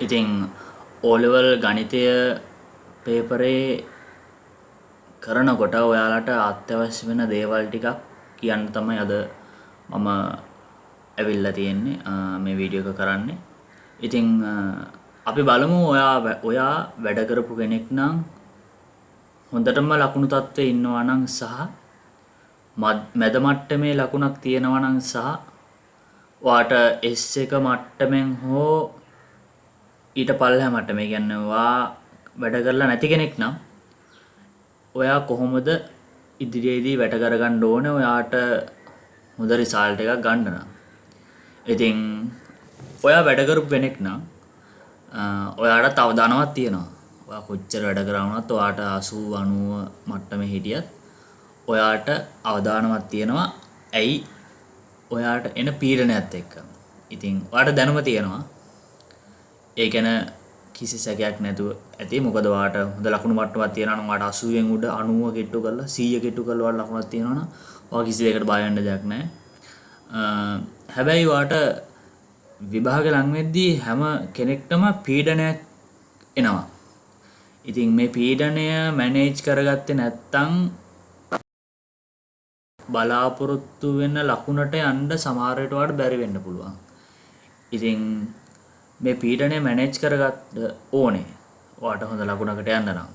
ඉතින් ඕලෙවල් ගණිතය පේපරේ කරනකොට ඔයාලට අත්‍යවශ්‍ය වෙන දේවල් ටිකක් කියන්න තමයි අද මම ඇවිල්ලා තියෙන්නේ මේ වීඩියෝ එක කරන්නේ. ඉතින් අපි බලමු ඔයා වැඩ කරපු කෙනෙක් නම් හොඳටම ලකුණු තත්ත්වයේ ඉන්නවා නම් සහ මැද මට්ටමේ ලකුණක් තියෙනවා නම් සහ ඔයාට S1 මට්ටමෙන් හෝ ඊට පල්ලෙහා මට්ටමේ කියන්නේ ඔයා වැඩ කරලා නැති කෙනෙක් නම් ඔයා කොහොමද ඉදිරියේදී වැඩ කරගන්න ඕනේ ඔයාට හොඳ රිසල්ට් එකක් ගන්න නම්. ඉතින් ඔයා වැඩ කරපු කෙනෙක් නම් ඔයාට තව ධනවත් තියෙනවා. ඔයා කොච්චර වැඩ කරා වුණත් ඔයාට 80 90 මට්ටමේ හිටියත් ඔයාට අවදානමක් තියෙනවා. ඇයි? ඔයාට එන පීඩනයත් එක්ක. ඉතින් ඔයාට දැනුම තියෙනවා. ඒ කියන්නේ කිසි සැකයක් නැතුව ඇති. මොකද ඔයාට හොඳ ලකුණු මට්ටමක් තියෙනවා නම් ඔයාට 80න් උඩ 90 කෙට්ටු කරලා 100 කෙට්ටු කරලා ඔයාට ලකුණක් තියෙනවා නම් ඔයා කිසි දෙයකට බය වෙන්න දෙයක් නැහැ. හැබැයි ඔයාට විභාග ලඟ වෙද්දී හැම කෙනෙක්ටම පීඩනයක් එනවා. ඉතින් මේ පීඩනය මැනේජ් කරගත්තේ නැත්නම් බලාපොරොත්තු වෙන ලකුණට යන්න සමහර විට ඔයාලට බැරි වෙන්න පුළුවන්. ඉතින් මේ පීඩනය මැනේජ් කරගන්න ඕනේ. ඔයාට හොඳ ලකුණකට යන්න නම්.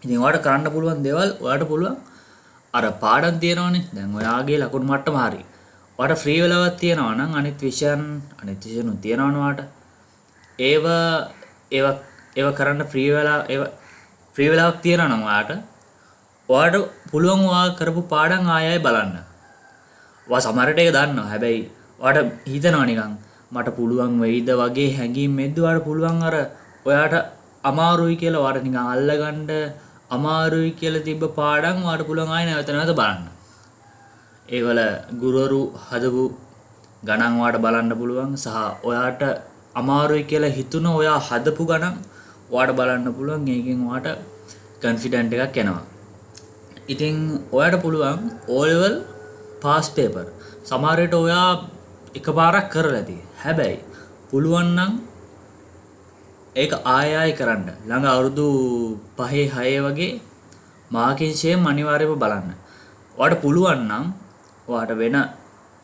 ඉතින් ඔයාට කරන්න පුළුවන් දේවල් ඔයාට පුළුවන් අර පාඩම් තියෙනවනේ. දැන් ඔයාගේ ලකුණු මට්ටම හරි. ඔයාට ෆ්‍රී වෙලාවක් තියෙනවා නම් අනිත් විෂයන් තියෙනවනේ ඔයාට. ඒව කරන්න ෆ්‍රී වෙලාවක් තියෙනවා නම් ඔයාට පුළුවන් ඔයා කරපු පාඩම් ආයෙ බලන්න. ඔයා සමහරට ඒක දන්නවා. හැබැයි ඔයාට හිතනවා නිකන් මට පුළුවන් වෙයිද වගේ හැඟීම් එද්දි ඔයාට පුළුවන් අර ඔයාට අමාරුයි කියලා ඔයාට නිකන් අල්ලගන්න අමාරුයි කියලා තිබ්බ පාඩම් ඔයාට පුළුවන් ආයෙ නැවත බලන්න. ඒවල ගුරුවරු හදපු ගණන් ඔයාට බලන්න පුළුවන් සහ ඔයාට අමාරුයි කියලා හිතුන ඔයා හදපු ගණන් ඔයාට බලන්න පුළුවන්. ඒකෙන් ඔයාට කොන්ෆිඩන්ට් එකක් එනවා. ඉතින් ඔයාට පුළුවන් O level පාස් පේපර් සමහර විට ඔයා එකපාරක් කරලා ඇති. හැබැයි පුළුවන් නම් ඒක ආයෙ කරන්න. ළඟ අවුරුදු 5 6 වගේ මාකින් ෂේම් අනිවාර්යයෙන්ම බලන්න. ඔයාට පුළුවන් නම් ඔයාට වෙන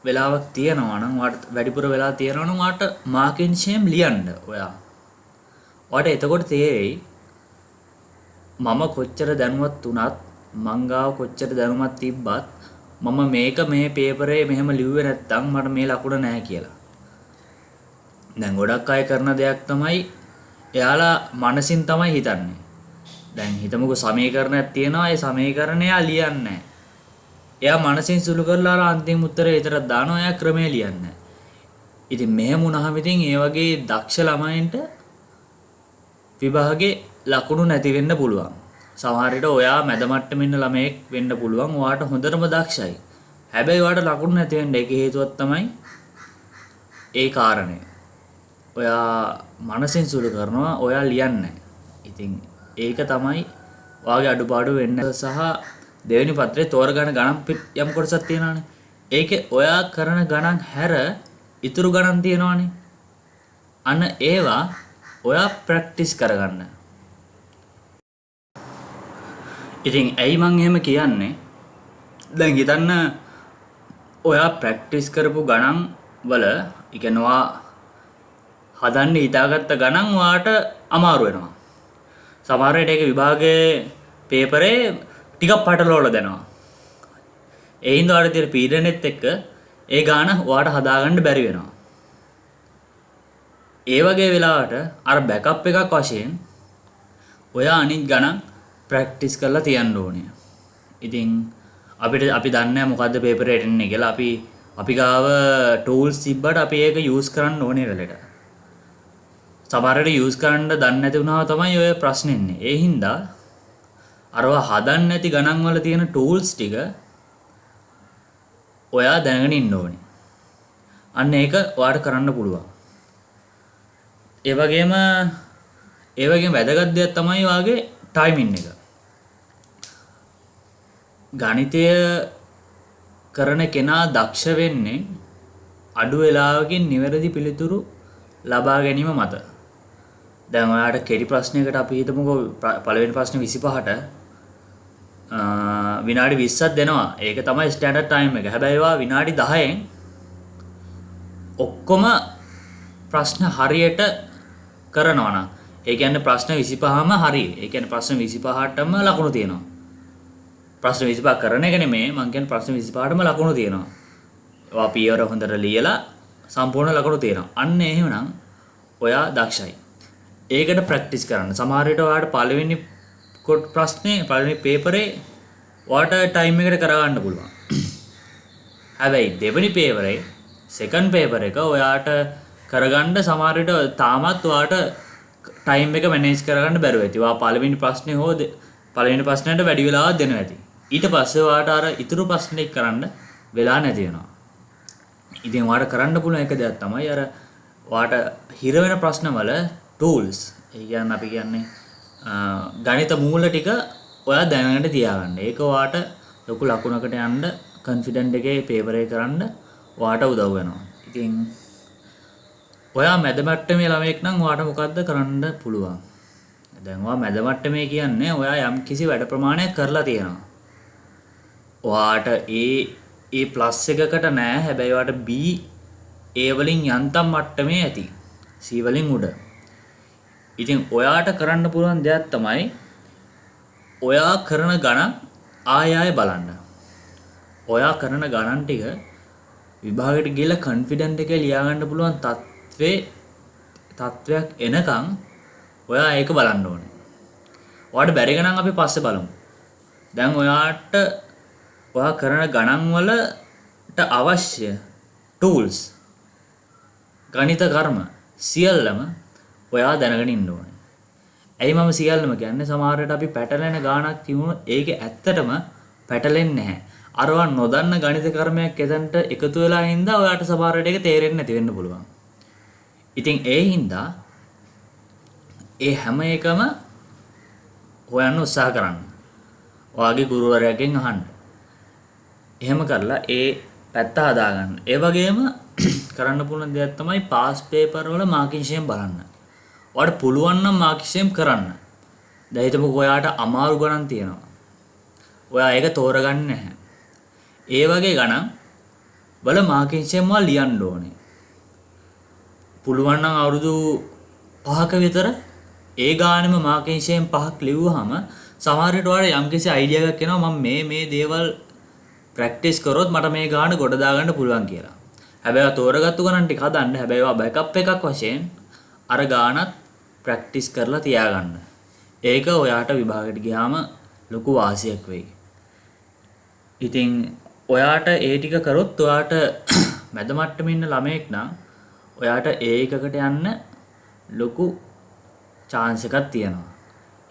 වෙලාවක් තියෙනවා නම් ඔයාට වැඩිපුර වෙලා තියෙනවා නම් ඔයාට මාකින් ෂේම් ලියන්න ඔයාට එතකොට තේරෙයි මම කොච්චර දැනුවත් වුණත් මං ගාව කොච්චර දැනුමක් තිබ්බත් මම මේ පේපරේ මෙහෙම ලිව්වේ නැත්තම් මට මේ ලකුණ නැහැ කියලා. දැන් ගොඩක් අය කරන දෙයක් තමයි එයාලා මනසින් තමයි හිතන්නේ. දැන් හිතමුකෝ සමීකරණයක් තියෙනවා. ඒ සමීකරණය ලියන්නේ නැහැ. එයා මනසින් සුළු කරලා අර අන්තිම උත්තරේ විතරක් දානවා. එයා ක්‍රමේ ලියන්නේ නැහැ. ඉතින් මෙහෙම වුණාම ඉතින් ඒ වගේ දක්ෂ ළමයින්ට විභාගේ ලකුණු නැති වෙන්න පුළුවන්. සමහර විට ඔයා මැද මට්ටමේ ඉන්න ළමයෙක් වෙන්න පුළුවන්. ඔයාට හොඳටම දක්ෂයි. හැබැයි ඔයාට ලකුණු නැති වෙන්න එක හේතුවක් තමයි ඒ කාරණය. ඔයා මනසින් සුළු කරනවා. ඔයා ලියන්නේ නැහැ. ඉතින් ඒක තමයි ඔයාගේ අඩුපාඩු වෙන්න. සහ දෙවෙනි පත්‍රයේ තෝරගන්න ගණන් යම් කොටසක් තියෙනවානේ. ඒකේ ඔයා කරන ගණන් හැර ඉතුරු ගණන් තියෙනවානේ. අන්න ඒවා ඔයා ප්‍රැක්ටිස් කරගන්න. ඉතින් ඇයි මං එහෙම කියන්නේ? දැන් හිතන්න ඔයා ප්‍රැක්ටිස් කරපු ගණන් වල ඉගෙනවා හදන්න හිතාගත්ත ගණන් ඔයාට අමාරු වෙනවා. සමහර විට ඒක විභාගයේ පේපරේ ටිකක් පටලවලා දෙනවා. ඒ හින්දා ඔයාලට තියෙන පීඩනෙත් එක්ක ඒ ගාන ඔයාට හදාගන්න බැරි වෙනවා. ඒ වගේ වෙලාවට අර බෑකප් එකක් වශයෙන් ඔයා අනිත් ගණන් ප්‍රැක්ටිස් කරලා තියන්න ඕනේ. ඉතින් අපි දන්නේ මොකද්ද පේපරේ එන්නේ කියලා. අපි ගාව ටූල්ස් තිබ්බට අපි ඒක යූස් කරන්න ඕනේ වෙලට. සමහර වෙලට යූස් කරන්න දන්නේ නැති වුණාම තමයි ඔය ප්‍රශ්නේ එන්නේ. ඒ හින්දා අරව හදන්න නැති ගණන් වල තියෙන ටූල්ස් ටික ඔයා දැනගෙන ඉන්න ඕනේ. අන්න ඒක ඔයාට කරන්න පුළුවන්. ඒ වගේම වැදගත් දෙයක් තමයි ඔයාගේ ටයිමින් එක. ගණිතය කරන කෙනා දක්ෂ වෙන්නේ අඩු වේලාවකින් නිවැරදි පිළිතුරු ලබා ගැනීම මත. දැන් ඔයාට කෙටි ප්‍රශ්නයකට අපි හිතමුකෝ පළවෙනි ප්‍රශ්නේ 25ට විනාඩි 20ක් දෙනවා. ඒක තමයි ස්ටෑන්ඩඩ් ටයිම් එක. හැබැයි ඒවා විනාඩි 10න් ඔක්කොම ප්‍රශ්න හරියට කරනවා නම් ඒ කියන්නේ ප්‍රශ්න 25ම හරි. ඒ කියන්නේ ප්‍රශ්න 25ටම ලකුණු තියෙනවා. ප්‍රශ්න 25 කරන එක නෙමෙයි මම කියන්නේ ප්‍රශ්න 25ටම ලකුණු තියෙනවා. ඒවා පියවර හොඳට ලියලා සම්පූර්ණ ලකුණු තියෙනවා. අන්න එහෙමනම් ඔයා දක්ෂයි. ඒකට ප්‍රැක්ටිස් කරන්න. සමහර විට ඔයාට පළවෙනි ප්‍රශ්නේ පළවෙනි පේපරේ ඔයාට ටයිම් එකට කරගන්න පුළුවන්. හැබැයි දෙවෙනි පේපරේ සෙකන්ඩ් පේපර් එක ඔයාට කරගන්න සමහර විට තාමත් ඔයාට ටයිම් එක මැනේජ් කරගන්න බැරුව ඇති. ඔයා පළවෙනි ප්‍රශ්නේ හෝ පළවෙනි ප්‍රශ්නයට වැඩි වෙලාවක් දෙනවා ඇති. ඊට පස්සේ ඔයාට අර ඉතුරු ප්‍රශ්න ටික කරන්න වෙලා නැති වෙනවා. ඉතින් ඔයාට කරන්න පුළුවන් එක දෙයක් තමයි අර ඔයාට හිර වෙන ප්‍රශ්නවල tools. ඒ කියන්නේ අපි කියන්නේ ගණිත මූල ටික ඔයා දැනගන්න තියාගන්න. ඒක ඔයාට ලොකු ලකුණකට යන්න confident එකේ paper එක කරන්න ඔයාට උදව් වෙනවා. ඉතින් ඔයා මැද මට්ටමේ ළමයෙක් නම් ඔයාට මොකද්ද කරන්න පුළුවන්? දැන් ඔයා මැද මට්ටමේ කියන්නේ ඔයා යම් කිසි වැඩ ප්‍රමාණයක් කරලා තියෙනවා. ඔයාට A ප්ලස් එකකට නෑ. හැබැයි ඔයාට B A වලින් යන්තම් මට්ටමේ ඇති. C වලින් උඩ. ඉතින් ඔයාට කරන්න පුළුවන් දෙයක් තමයි ඔයා කරන ගණන් ආය බලන්න. ඔයා කරන ගණන් ටික විභාගයට ගිහලා කොන්ෆිඩන්ට් එකේ ලියා ගන්න පුළුවන් තත්වයක් එනකන් ඔයා ඒක බලන්න ඕනේ. ඔයාට බැරි ගණන් අපි පස්සේ බලමු. දැන් ඔයා කරන ගණන් වලට අවශ්‍ය tools ගණිත කර්ම සියල්ලම ඔයා දැනගෙන ඉන්න ඕනේ. ඇයි මම සියල්ලම කියන්නේ සමහර විට අපි පැටලෙන ගාණක් තියුණොත් ඒක ඇත්තටම පැටලෙන්නේ නැහැ. අරවා නොදන්න ගණිත කර්මයක් එතනට එකතු වෙලා හින්දා ඔයාට සමහර විට ඒක තේරෙන්නේ නැති වෙන්න පුළුවන්. ඉතින් ඒ හින්දා ඒ හැම එකම හොයන්න උත්සාහ කරන්න. ඔයාගේ ගුරුවරයාගෙන් අහන්න. එහෙම කරලා ඒ පැත්ත හදාගන්න. ඒ වගේම කරන්න පුළුවන් දෙයක් තමයි පාස් පේපර් වල මාකින් ෂේම් බලන්න. ඔයාට පුළුවන් නම් මාකින් ෂේම් කරන්න. දැන් හිතමුකෝ ඔයාට අමාරු ගණන් තියෙනවා. ඔයා ඒක තෝරගන්නේ නැහැ. ඒ වගේ ගණන් වල මාකින් ෂේම් වල ලියන්න ඕනේ. පුළුවන් නම් අවුරුදු 5ක විතර ඒ ගානෙම මාකින් ෂේම් 5ක් ලිව්වහම සමහර විට ඔයාලට යම්කිසි අයිඩියා එකක් එනවා මම මේ දේවල් ප්‍රැක්ටිස් කරොත් මට මේ ගාන ගොඩ දාගන්න පුළුවන් කියලා. හැබැයි තෝරගත්තු ගණන් ටික හදන්න. හැබැයි ඔයා බෑකප් එකක් වශයෙන් අර ගානත් ප්‍රැක්ටිස් කරලා තියාගන්න. ඒක ඔයාට විභාගයට ගියාම ලොකු වාසියක් වෙයි. ඉතින් ඔයාට ඒ ටික කරොත් ඔයාට මැද මට්ටමේ ඉන්න ළමයෙක් නම් ඔයාට ඒකකට යන්න ලොකු chance එකක් තියෙනවා.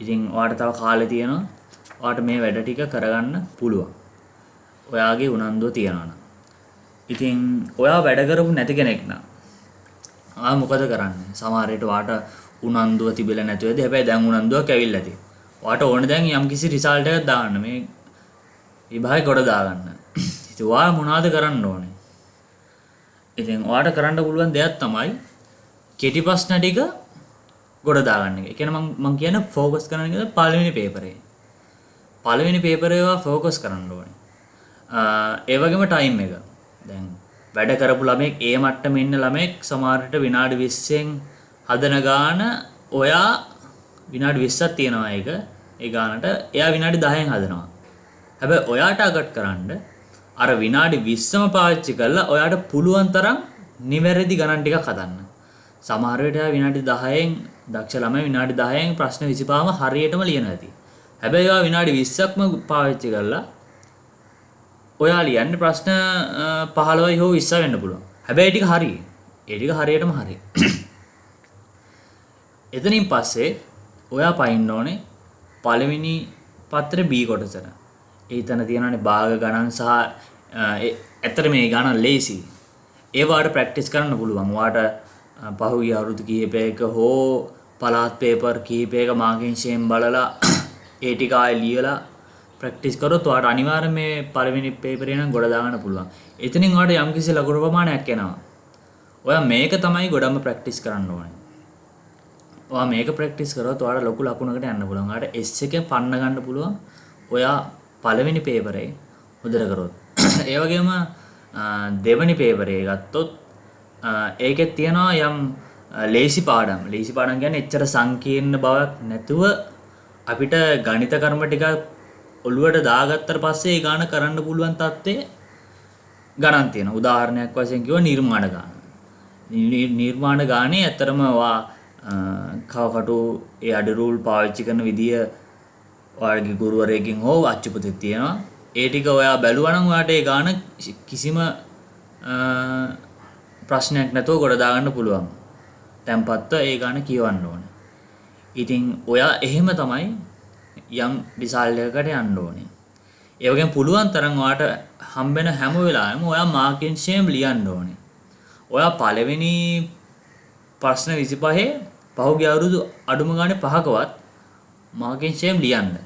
ඉතින් ඔයාට තව කාලේ තියෙනවා. ඔයාට මේ වැඩ ටික කරගන්න පුළුවන්. ඔයාගේ උනන්දුව තියනවා නම්. ඉතින් ඔයා වැඩ කරපු නැති කෙනෙක් නම් ආ මොකද කරන්නේ? සමහර විට ඔයාට උනන්දුව තිබෙලා නැති වෙද. හැබැයි දැන් උනන්දුවක් ඇවිල්ලා තියෙනවා. ඔයාට ඕන දැන් යම්කිසි රිසල්ට් එකක් දාන්න මේ විභාගේ කොට දාගන්න. ඉතින් ඔයා මොනවද කරන්න ඕනේ? ඉතින් ඔයාට කරන්න පුළුවන් දෙයක් තමයි කෙටි ප්‍රශ්න ටික ගොඩ දාගන්න එක. ඒ කියන්නේ මම කියන්නේ ફોකස් කරන එක පළවෙනි පේපරේ. පළවෙනි පේපරේ ඔයා ફોකස් කරන්න ඕනේ. ඒ වගේම ටයිම් එක. දැන් වැඩ කරපු ළමෙක් ඒ මට්ටමේ ඉන්න ළමෙක් සමහරට විනාඩි 20න් හදන ගාන ඔයා විනාඩි 20ක් තියනවා ඒක. ඒ ගානට එයා විනාඩි 10න් හදනවා. හැබැයි ඔයාට අගට් කරන්න අර විනාඩි 20ම පාවිච්චි කරලා ඔයාට පුළුවන් තරම් නිවැරදි ගණන් ටිකක් හදන්න. සමහර වෙලට විනාඩි 10න් දක්ෂ ළමයි විනාඩි 10න් ප්‍රශ්න 25ම හරියටම ලියන ඇති. හැබැයි ඔයා විනාඩි 20ක්ම පාවිච්චි කරලා ඔයා ලියන්නේ ප්‍රශ්න 15යි හෝ 20 වෙන්න පුළුවන්. හැබැයි ටික හරි. ඒ ටික හරියටම හරි. එතනින් පස්සේ ඔයා පයින්න ඕනේ පළවෙනි පත්‍රේ B කොටසට. ඒතන තියෙනවානේ භාග ගණන් සහ ඇත්තට මේ ගණන් ලේසි. ඒවාට ප්‍රැක්ටිස් කරන්න පුළුවන්. ඔයාට පහුගිය අවුරුදු කිහිපයක හෝ පළාත් පේපර් කිහිපයක මාකින් ෂේම් බලලා ඒ ටික ආයෙ ලියලා ප්‍රැක්ටිස් කරොත් ඔයාට අනිවාර්යයෙන් මේ පළවෙනි පේපරේ නම් ගොඩ දාගන්න පුළුවන්. එතනින් ඔයාට යම්කිසි ලකුණු ප්‍රමාණයක් එනවා. ඔයා මේක තමයි ගොඩම ප්‍රැක්ටිස් කරන්න ඕනේ. ඔයා මේක ප්‍රැක්ටිස් කරොත් ඔයාලට ලොකු ලකුණකට යන්න පුළුවන්. ඔයාලට S එකෙන් පන්න ගන්න පුළුවන්. ඔයා පළවෙනි පේපරේ හොඳට කරොත්. ඒ වගේම දෙවෙනි පේපරේ ගත්තොත් ඒකෙත් තියෙනවා යම් ලේසි පාඩම්. ලේසි පාඩම් කියන්නේ එච්චර සංකීර්ණ බවක් නැතුව අපිට ගණිත කර්ම ටික ඔළුවට දාගත්තට පස්සේ ඒ ගාන කරන්න පුළුවන් තත්ත්වයේ ගණන් තියෙනවා. උදාහරණයක් වශයෙන් කිව්ව නිර්මාණ ගාන. නිර්මාණ ගානේ ඇත්තරම ඔයා කවකටු ඒ අඩු රූල් පාවිච්චි කරන විදිය ඔයාලගේ ගුරුවරයෙක්ගෙන් හෝ අච්චුපතේ තියෙනවා. ඒ ටික ඔයා බැලුවා නම් ඔයාට ඒ ගාන කිසිම ප්‍රශ්නයක් නැතුව ගොඩ දාගන්න පුළුවන්. tempatව ඒ ගාන කියවන්න ඕනේ. ඉතින් ඔයා එහෙම තමයි යම් රිසල්ට් එකකට යන්න ඕනේ. ඒ වගේම පුළුවන් තරම් ඔයාට හම්බෙන හැම වෙලාවෙම ඔයා මාකින් ෂේම් ලියන්න ඕනේ. ඔයා පළවෙනි ප්‍රශ්න 25 පහුගිය අවුරුදු අඩුම ගානේ 5කවත් මාකින් ෂේම් ලියන්න.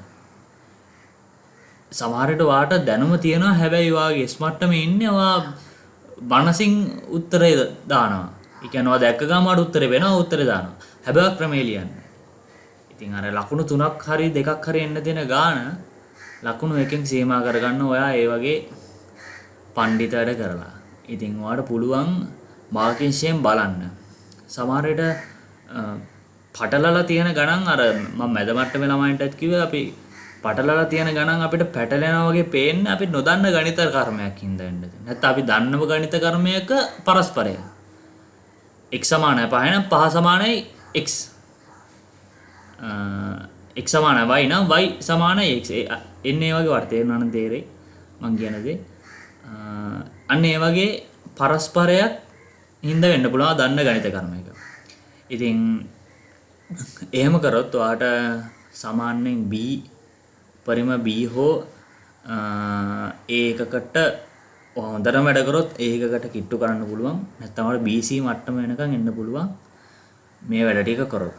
සමහර විට ඔයාට දැනුම තියෙනවා හැබැයි ඔයාගේ ස්මට්ටමේ ඉන්නේ ඔයා මනසින් උත්තරේ දානවා. ඒ කියන්නේ ඔයා දැක්ක ගමන් ඔයාට උත්තරේ වෙනවා උත්තරේ දානවා. හැබැයි ක්‍රමේ ලියන්න. ඉතින් අර ලකුණු 3ක් හරි 2ක් හරි එන්න දෙන ගාන ලකුණු එකෙන් සීමා කරගන්න ඔයා ඒ වගේ පඬිත වැඩ කරලා. ඉතින් ඔයාට පුළුවන් මාකින් ෂේම් බලන්න. සමහර විට පටලලා තියෙන ගණන් අර මම මැද මට්ටමේ ළමයින්ටත් කිව්වා අපි පටලලා තියෙන ගණන් අපිට පැටලෙනවා වගේ පේන්නේ අපි නොදන්න ගණිත කර්මයක් හින්දා වෙන්නද. නැත්නම් අපි දන්නම ගණිත කර්මයක පරස්පරය. x සමානයි 5 නම් 5 සමානයි x. x සමානයි y නම් y සමානයි x. එන්නේ වගේ වට තේරුණා නම් තේරෙයි මං කියන දේ. අන්න ඒ වගේ පරස්පරයක් හින්දා වෙන්න පුළුවන් දන්න ගණිත කර්මයක. ඉතින් එහෙම කරොත් ඔයාට සාමාන්‍යයෙන් B පරිම B හෝ ඒකකට හොඳටම වැඩ කරොත් ඒකකට කිට්ටු කරන්න පුළුවන්. නැත්නම් ඔයාලට BC මට්ටම වෙනකන් එන්න පුළුවන් මේ වැඩ ටික කරොත්.